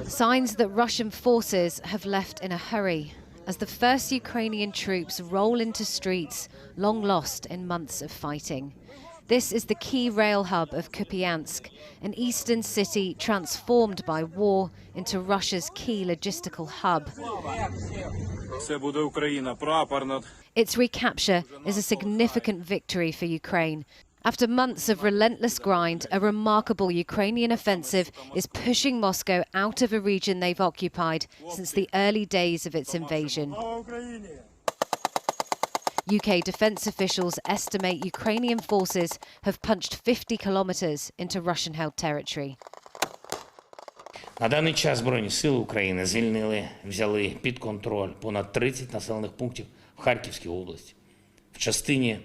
Signs that Russian forces have left in a hurry as the first Ukrainian troops roll into streets long lost in months of fighting. This is the key rail hub of Kupiansk, an eastern city transformed by war into Russia's key logistical hub. Its recapture is a significant victory for Ukraine. After months of relentless grind, a remarkable Ukrainian offensive is pushing Moscow out of a region they've occupied since the early days of its invasion. UK defence officials estimate Ukrainian forces have punched 50 kilometres into Russian-held territory. На даний час Збройні сили України взяли під контроль понад 30 населених пунктів в Харківській області. В частині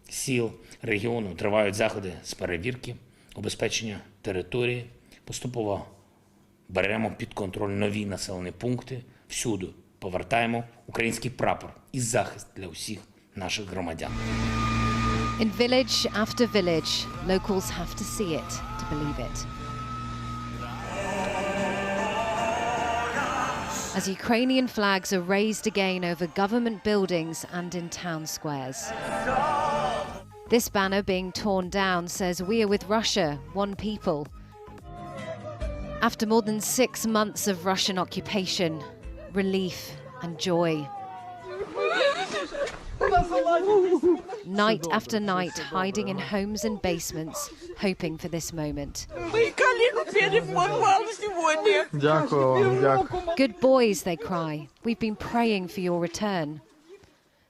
сіл регіону тривають заходи з перевірки, убезпечення території. Поступово беремо під контроль нові населені пункти. Всюди повертаємо український прапор і захист для усіх наших громадян. In village after village, locals have to see it to believe it. As Ukrainian flags are raised again over government buildings and in town squares. This banner being torn down says, "We are with Russia, one people." After more than 6 months of Russian occupation, relief and joy. Night after night, hiding in homes and basements, hoping for this moment. Good boys, they cry. We've been praying for your return.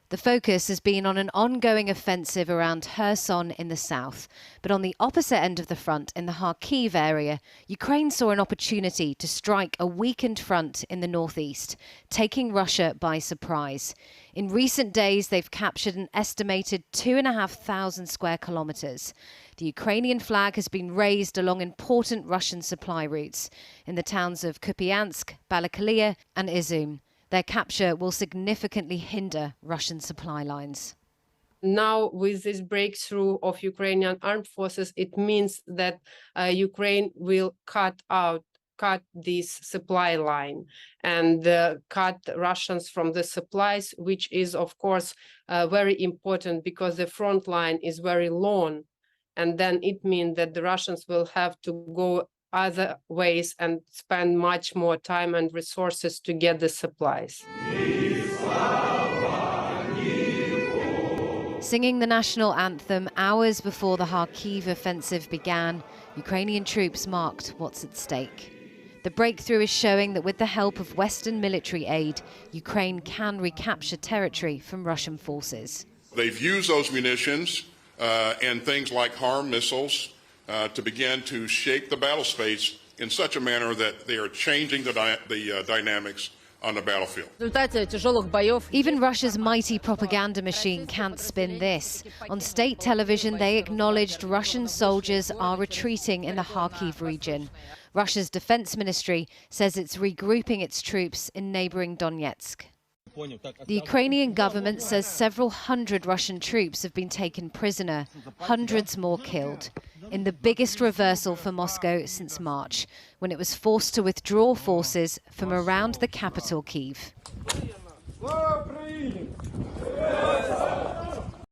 The focus has been on an ongoing offensive around Kherson in the south. But on the opposite end of the front, in the Kharkiv area, Ukraine saw an opportunity to strike a weakened front in the northeast, taking Russia by surprise. In recent days, they've captured an estimated 2,500 square kilometres. The Ukrainian flag has been raised along important Russian supply routes in the towns of Kupiansk, Balaklia and Izum. Their capture will significantly hinder Russian supply lines. Now, with this breakthrough of Ukrainian armed forces, it means that Ukraine will cut this supply line and cut Russians from the supplies, which is, of course, very important because the front line is very long. And then it means that the Russians will have to go other ways and spend much more time and resources to get the supplies. Singing the national anthem hours before the Kharkiv offensive began, Ukrainian troops marked what's at stake. The breakthrough is showing that with the help of Western military aid, Ukraine can recapture territory from Russian forces. They've used those munitions and things like HARM missiles to begin to shape the battle space in such a manner that they are changing the dynamics on the battlefield. Even Russia's mighty propaganda machine can't spin this. On state television, they acknowledged Russian soldiers are retreating in the Kharkiv region. Russia's defense ministry says it's regrouping its troops in neighboring Donetsk. The Ukrainian government says several hundred Russian troops have been taken prisoner, hundreds more killed, in the biggest reversal for Moscow since March, when it was forced to withdraw forces from around the capital, Kyiv.